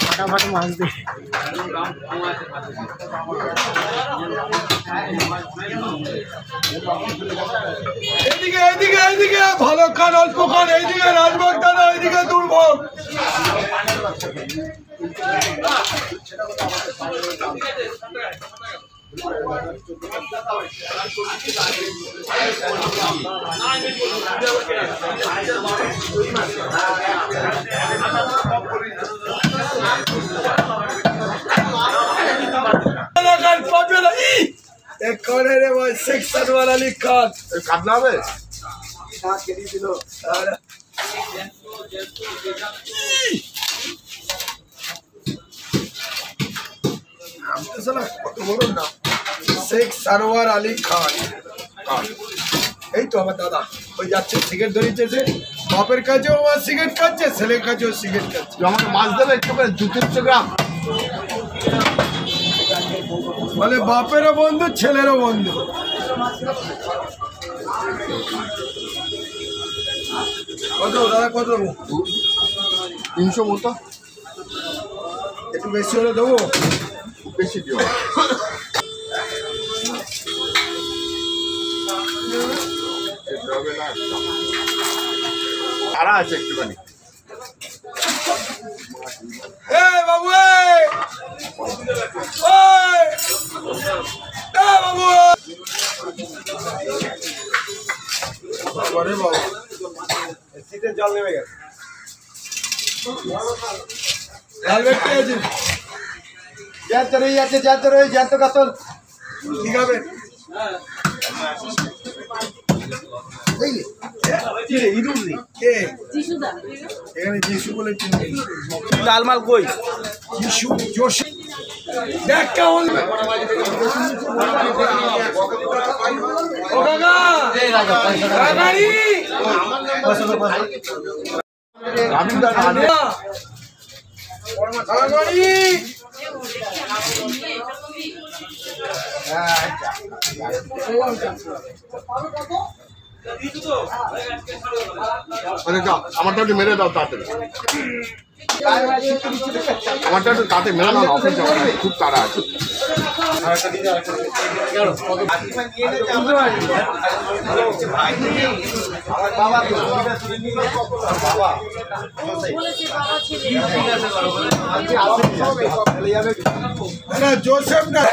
फटाफट मांग दे এদিকে এদিকে এদিকে ভালো খান অল্প খান এইদিকে রাজভোগ দাদা এইদিকে দুর্ভোগ अली खान काटना है शेख सरवर अली खान এই তো আমার দাদা ওই যাচ্ছে সিগারেট ধরিয়েছে বাপের কাছেও আমার সিগারেট খাচ্ছে ছেলের কাছেও সিগারেট খাচ্ছে আমাকে মাছ দেবে একটু করে 2-300 গ্রাম মানে বাপেরও বন্ধু ছেলেরও বন্ধু কত দাদা কত 300 মতো একটু বেশি হলে দেবো বেশি দিও আরা আছে একটুখানি বাবু বাবু বাবা শীতে জল নেমে গেছে জ্যান্ত রয়ে যাচ্ছে জ্যান্ত কাতল ঠিক হবে লালমাল কই যিশু যোশী দেখ কেমন ও কাকা কাকারি কাকারি আমারটা একটু মেরে দাও তাড়াতাড়ি আমারটা একটু তাড়াতাড়ি মেরে দাও অফিস খুব তাড়া আছে জোসেফ না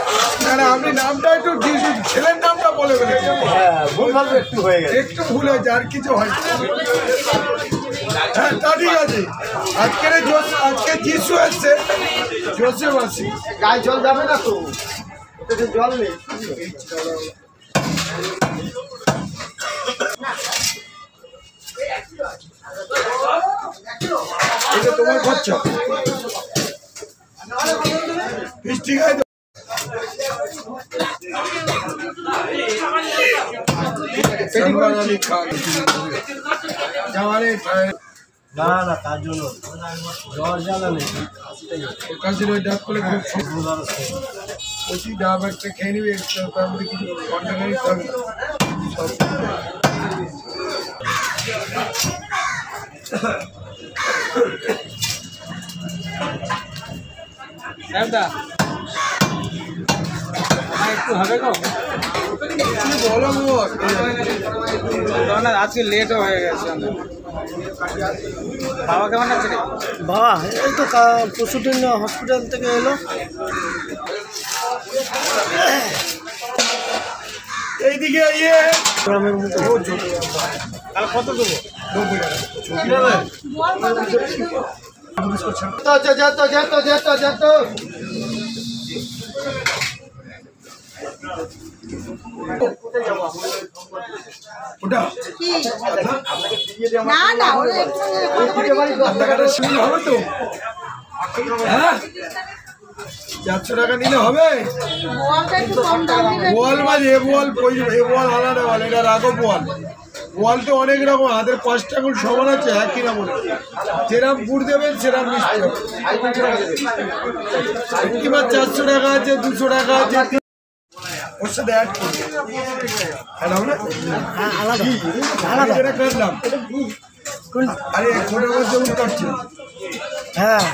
আপনি নামটা একটু ছেলের নামটা বলে একটু হয়ে গেছে একটু ভুল হয়েছে আর কিছু হয় হ্যাঁ তা ঠিক আছে আজকে যিশু এসছে জোসেফ আসি গায়ে জল যাবে না তো জল নেই এটা তোমার খরচা বৃষ্টি গায়ে না না তার জন্য জ্বর জ্বালা নেই কাছে ডাক করলে খুব বলছি ডাব একটা খেয়ে নিবি তার মধ্যে কিছু কন্টেনারই থাকবে একটু হবে গো বলো আজকে লেটও হয়ে গেছে বাবা কেমন আছে বাবা এই তো পরশুদিন হসপিটাল থেকে এলো এইদিকে ইয়ে গ্রামের মতো কত দেবো 90 যেত ওটা না না হবে তো হ্যাঁ 400 টাকা নিলে হবে বলটা একটু কম দাম দিবেন বল মাঝে বল আলাদা বল এটা রাখো বল বোয়াল তো অনেক রকম, হাতের 5টা আঙুল সমান আছে, একই না মনে, যেরাম গুড় দেবেন সেরাম মিষ্টি হবে। কিংবা 400 টাকা আছে, 200 টাকা আছে, ওর সাথে অ্যাড করবে। হ্যাঁ আলাদা আলাদা এটা কাটলাম, আরে ছোট মাছ যেমন কাটছে। হ্যাঁ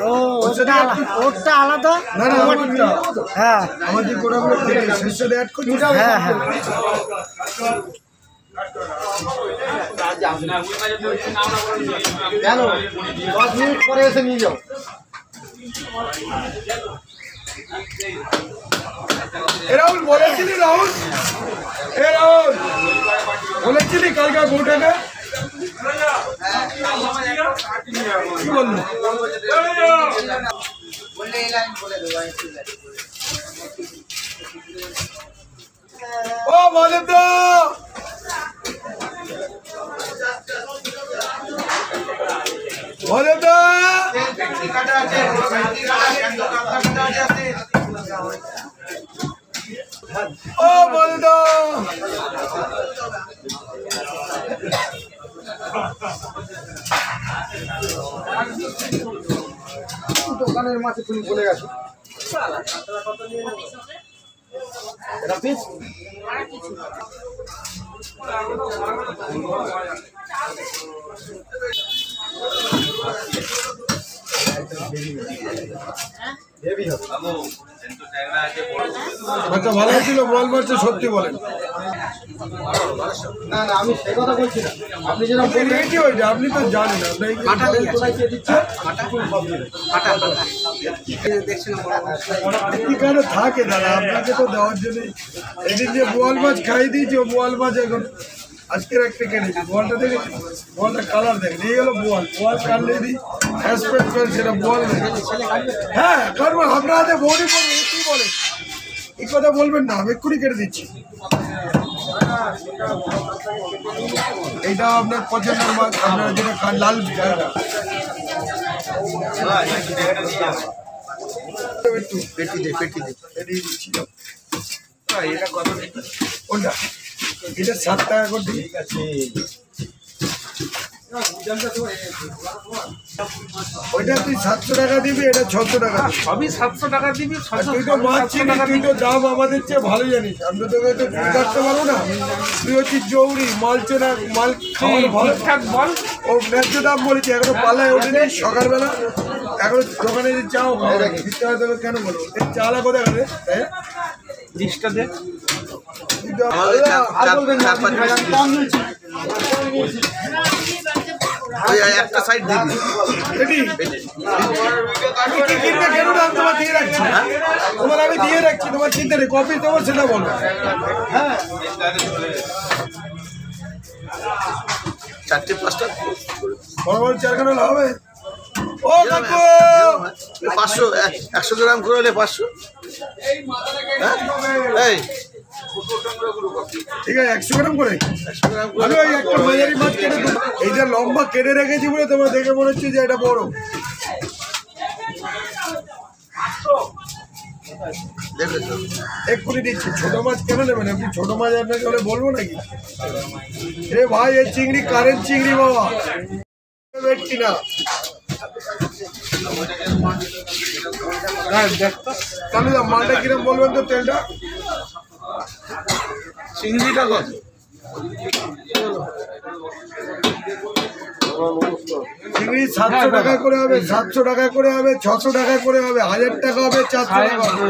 ও ওরটা আলাদা। না না আমারটা, হ্যাঁ আমার যে গোড়াগুলো কেটে সেই সাথে অ্যাড করছি। হ্যাঁ হ্যাঁ কেন 10 মিনিট পরে এসে নিয়ে যাও। রাহুল বলেছিলি, রাহুল বলেছিলি কালকে গোটাকে কি বললো? ও মাধব দা, মাধব দা, ও মাধব দা, দোকানের মাঝে তুমি বলে গেছো এটা পিস আচ্ছা ভালো ছিল, বল মারছে সত্যি বলেন। না না আমি সে কথা বলছি না, আপনি যেরকম আপনি রেডি হয়েছে, আপনি তো জানেন কেন থাকে দাদা, আপনাকে তো দেওয়ার জন্য। এদিন যে বোয়াল মাছ খাই দিয়েছি, ও বোয়াল মাছ এখন আজকের একটা কিনেছি। বোয়ালটা দেখে, বোয়ালটা কালার দেখেন, এই হলো বোয়াল। বোয়াল কাটলে দিই অ্যাসপেক্ট করে, সেটা বোয়াল নেই। হ্যাঁ কারণ আপনার হাতে বৌনি করবেন, কি বলে এই কথা বলবেন না, আমি এক্ষুনি কেটে দিচ্ছি। এইটা আপনার পছন্দের মাছ, আপনারা যেটা খান লাল একটু পেটি দিচ্ছি। এটা কত কোনটা? এটা 7 টাকা করে দিই। ঠিক আছে, ওইটা তুই 700 টাকা দিবি, এটা 600 টাকা। সবই 700 টাকা দিবি। তুই তো মাছ চিনি, তুই তো দাম আমাদের চেয়ে ভালো জানিস। আমরা তোকে তো কাটতে পারবো না, তুই হচ্ছিস জৌরি মাল চেনা, মাল খাওয়ার ভালো ঠিকঠাক বল। ও ন্যায্য দাম বলেছি, এখনো পাল্লায় ওঠেনি। সকালবেলা এখন দোকানে যে চাও দিতে হয় তোকে, কেন বলবো? এই চালা কোথায় গেলে লিস্টটা দে। একটা সাইড দিবি কেন দাম তোমার দিয়ে রাখছি, তোমার আমি দিয়ে রাখছি, তোমার চিন্তা নেই। কপি তোমার সেটা বলো। হ্যাঁ 4টে 5টা বড় বড় 4খানা হলে হবে। ও কাকু 500 100 গ্রাম করে হলে 500। এই ঠিক আছে 100 গ্রাম করে। 100 গ্রাম আমি ওই একটা মাঝারি মাছ কেটে দেবো। এইটা লম্বা কেটে রেখেছি বলে তোমরা দেখে মনে হচ্ছে যে এটা বড়। দেখবে তো এক্ষুনি দিচ্ছি। ছোট মাছ কেন নেবেন আপনি? ছোট মাছ আপনাকে হলে বলবো নাকি? রে ভাই এই চিংড়ি কারেন্ট চিংড়ি বাবা, ভেটকি না। তাহলে মালটা কিরম বলবেন তো? তেলটা চিংড়িটা কত? চিংড়ি 700 টাকা করে হবে, 700 টাকা করে হবে, 600 টাকা করে হবে, 1000 টাকা হবে, 400 টাকা হবে।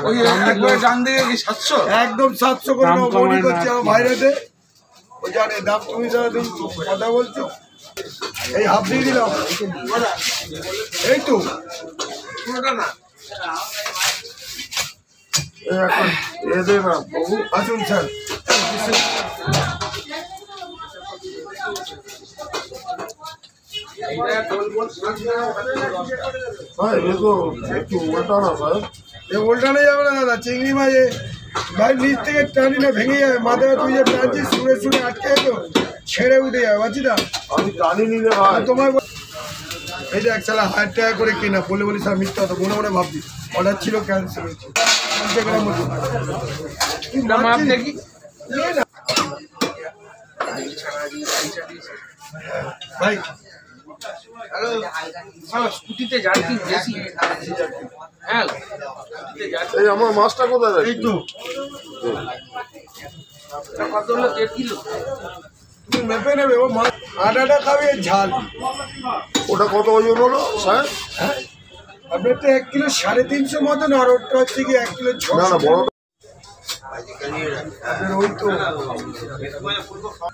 ওই একবারে ডান দিকে কি 700? একদম 700 করে নাও। মনে করছি আমার ভাইরাতে ও জানে দাম। তুমি যারা তুমি কথা বলছো, এই হাফ দিয়ে দিলাম। এই তো পুরোটা না। আসুন স্যার। উল্টানো যাবে না দাদা, চিংড়ি মাছ ভাই নিচ থেকে টানি না ভেঙে যাবে। মাথায় তুই যে টানছিস সুরে সুরে আটকে তো ছেড়ে উঠে যাবে, বাঁচি না আমি টানি নিলে তোমার। এটা 1000 টাকা করে কিনা বলে বলি স্যার মিথ্যা কথা মনে মনে ভাবছি। অর্ডার ছিল, ক্যান্সেল হয়েছে। মাপ দেখি। ভাই স্কুটিতে জার্কিং বেশি। হ্যাঁ এই আমার মাছটা কোথায় এই তো কত হলো 1.5 কিলো? তুমি মেপে নেবে, ও মাছ আটাটা খাবে ঝাল। ওটা কত ওজন হলো সাহেব? আপনার তো 1 কিলো 350 মতন, আর ওটা হচ্ছে কি 1 কিলো 600। না না বড় আপনার ওই তো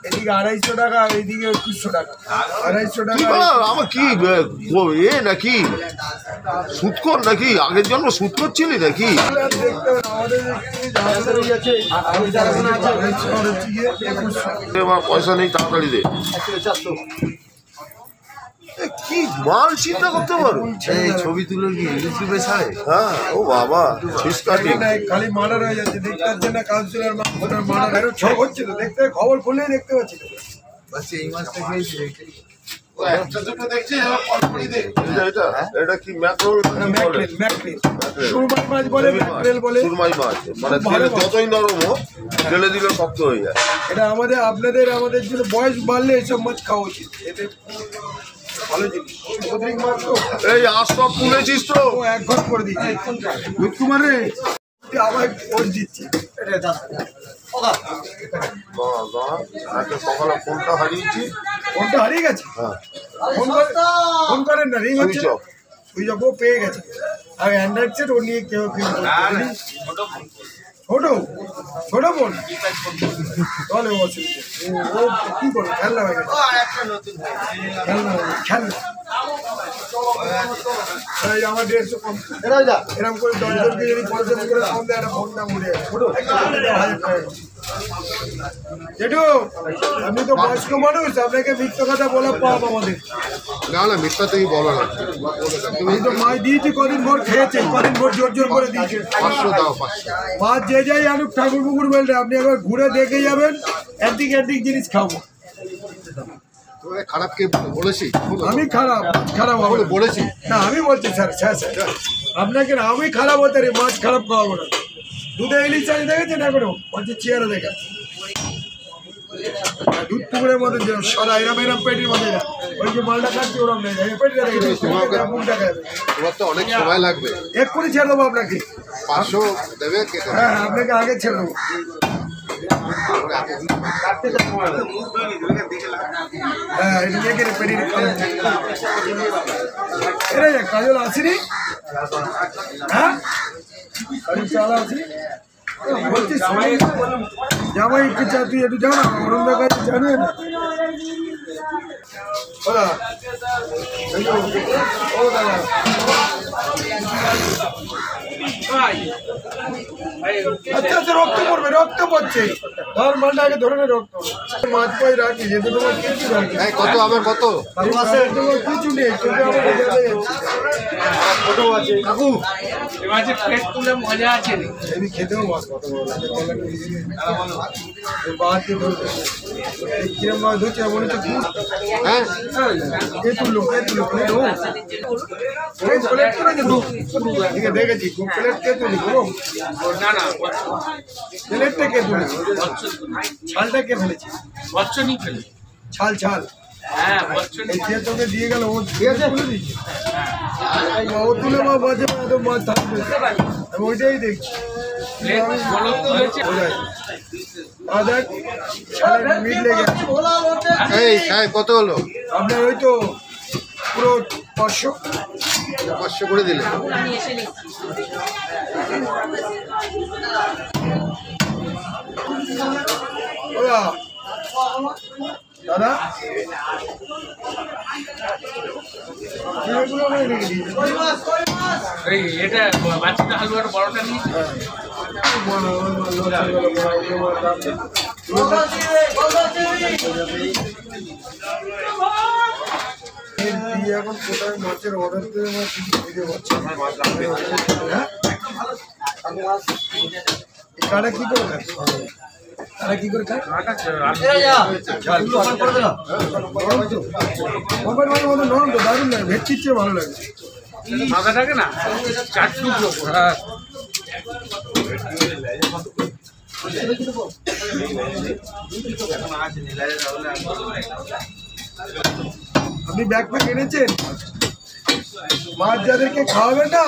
এদিকে 250 টাকা, আর এইদিকে 2100 টাকা। 250 কি টাকা। বলো? আমার কি এ নাকি সুৎকর নাকি? আগের জন্ম সুৎ করছিলি নাকি? দেখতে হবে আমাদের আছে 2100। আমার পয়সা নেই, তাড়াতাড়ি দে। এ, কি মাল চিন্তা করতে পারো? ছবি তুলে কি ইউটিউবে ছাড়ে? হ্যাঁ ও বাবা, ফিস কাটিং। খালি মার্ডার হয়ে যাচ্ছে, দেখতে পাচ্ছেন না? কাউন্সিলর মার্ডার ছক হচ্ছে তো, দেখতে খবর খুললেই দেখতে পাচ্ছি তো। এই মাছটা খেয়েছি। এটা এটা কি ম্যাকরোল বলে? সুরমাই মাছ বলে, ম্যাকরেল বলে। সুরমাই মাছ মানে তেলে যতই নরম হোক, তেলে দিলে শক্ত হয়ে যায়। এটা আমাদের আমাদের জন্য বয়স বাড়লে এসব মাছ খাওয়া উচিত, এতে ভালো জিনিস। সমুদ্রিক মাছ তো এই আজ সব তুলেছিস তো? ও 1 ঘর করে দিচ্ছি কুমার রে, আবার ওর দিচ্ছি। সকালে ফোনটা হারিয়েছি। ফোনটা হারিয়ে গেছে? হ্যাঁ ফোন করেন না, রিং হচ্ছে। Switch off. সুইচ অফ ও পেয়ে গেছে। আর অ্যান্ড্রয়েড সেট ও নিয়ে কেউ ছোট ছোট ফোন তাহলে অসুবিধা। ও কি করবে, খেলনা হয়ে গেছে, খেলনা খেলনা। আমার 150 কম, এরকম করে 10 জনকে যদি 50 করে কম দেয়, একটা ফোন দাম উঠে জেঠু। আপনি তো বয়স্ক মানুষ, আপনাকে মিথ্যা কথা বলা পাপ আমাদের। না না মিথ্যা থেকে বলো না। আমি তো মাছ দিয়েছি, কদিন ভোর খেয়েছে, কদিন ভোর জোর জোর করে দিয়েছে। 500 দাও 500। মাছ যে যাই আনুক ঠাকুর পুকুর বেলটা, আপনি একবার ঘুরে দেখে যাবেন, অ্যান্টিক জিনিস খাবো। খারাপ কে বলেছি? আমি খারাপ, খারাপ হবে না। বলেছি না আমি বলছি স্যার, আপনাকে না, আমি খারাপ হতে রে, মাছ খারাপ খাওয়াবো না। দুধে ইলিশ চাষ দেখেছেন এখনো? বলছে চেয়ারে দেখে দুধ টুকরের মধ্যে সাদা এরম এরম পেটির মধ্যে, ওই যে মালটা খাচ্ছি ওরম নেই, পেটিটা দেখে মুখটা খাবে। তোমার তো অনেক সময় লাগবে। এক্ষুনি ছেড়ে দেবো আপনাকে। 500 দেবে? হ্যাঁ আপনাকে আগে ছেড়ে দেবো। হ্যাঁ এটা পেটির কাজল আসেনি? হ্যাঁ কাজল চালা আসেনি? বলছি জামাই একটু চা, তুই একটু জানা অরুণদার কাছে জানেন? আচ্ছা আচ্ছা, রক্ত পড়বে, রক্ত পড়ছে। ধর মালটা আগে ধরে নে, রক্ত। মাছ পাই রাখি, যেহেতু তোমার কিছু রাখি। কত আমার কত? তোমার কিছু নেই, তোকে আমার ফটো আছে। কাকু মাছের পেট তুলে মজা আছে। এমনি খেতেও মাছ কত বড় লাগে, বাহাতে ধরবে কিরম মাছ ধরছে মনে হচ্ছে। হ্যাঁ কে তুললো, কে তুললো? প্লেট ও প্লেট করে দেবো। ঠিক আছে দেখেছি, প্লেট কে তুলি গো? না না প্লেটটা কে তুলি? ছালটা কে ফেলেছে? বচ্চনই ফেলে। ছাল ছাল হ্যাঁ বচ্চন। এই যে তোকে দিয়ে গেল, ও তুলে দিচ্ছে। ও তুলে মা মাঝে মাঝে মাছ থাকবে, আমি ওইটাই দেখছি। দেখ ছালের মিট লেগে আছে। এই সাহেব কত হলো? আপনার ওই তো পুরো 500। 500 করে দিলে। দাদা এই এটা বাচ্চাটা হালুয়াটা বড়টা নিয়ে এখন কোথায় মাছের অর্ডার করে আমার কিছু খুঁজে পাচ্ছি না। কারা কি করে খায়? তারা কি করে খায়? নরম তো, দারুণ লাগে, ভেটকির চেয়ে ভালো লাগে। মাথা থাকে না 4 টুকরো। হ্যাঁ আপনি ব্যাগ প্যাক এনেছেন? মাছ যাদেরকে খাওয়াবেন না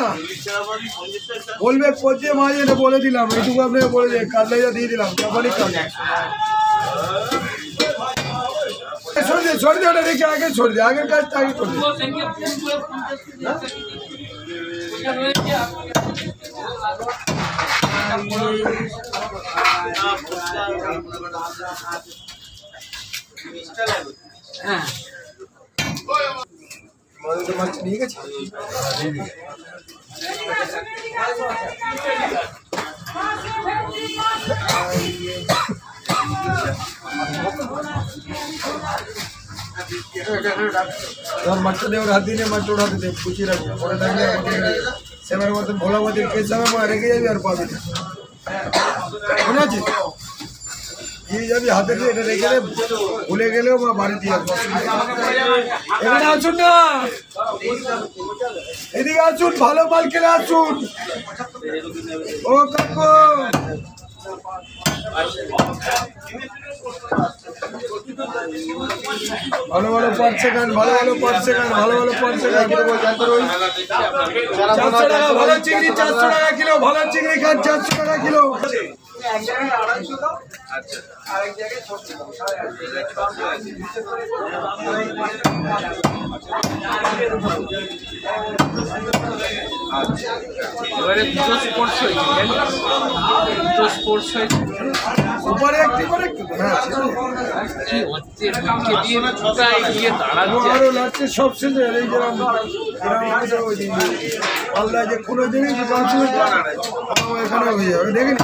বলবে পচে মাছ এটা বলে দিলাম, এইটুকু আপনাকে বলে দিই, কাতলাইয়া দিয়ে দিলাম, জাপানি কাতলা। সরে ওটা রেখে আগে সরে দিয়ে, আগের কাজটা আগে করে হ্যাঁ মাছ নিয়ে গেছে। और मच्छर देवर हाथी ने मच्छर उड़ाते थे पूछी रखो और टाइम सेवर मत भोला मत के समय में रेगे যাবে আর পাবে না মনে আছে এই যাবি হাতে দিয়ে এটা রেখে দে ভুলে গেলেও বা বাড়ি দিয়ে আসবো এখানে আসুন না এদিকে আসুন ভালো মাল কিনে আসুন ও কাকু ভালো ভালো পাঁচশো গান ভালো ভালো পাঁচশো গান ভালো ভালো পাঁচশো গান 400 টাকা ভালো চিংড়ি 400 টাকা কিলো ভালো চিংড়ি খান 400 টাকা কিলো এবারে দুটো স্পোর্টস হয়েছে, দুটো স্পোর্টস হয়েছে। উপরে একটু হ্যাঁ কি হচ্ছে মুখে দিয়ে দুটাই গিয়ে দাঁড়াচ্ছে। আরো লাগছে সব ছেলে এই গ্রাম আমাদের ওই পাল্লা যে কোনো জিনিস এখানে হয়ে যাবে দেখেন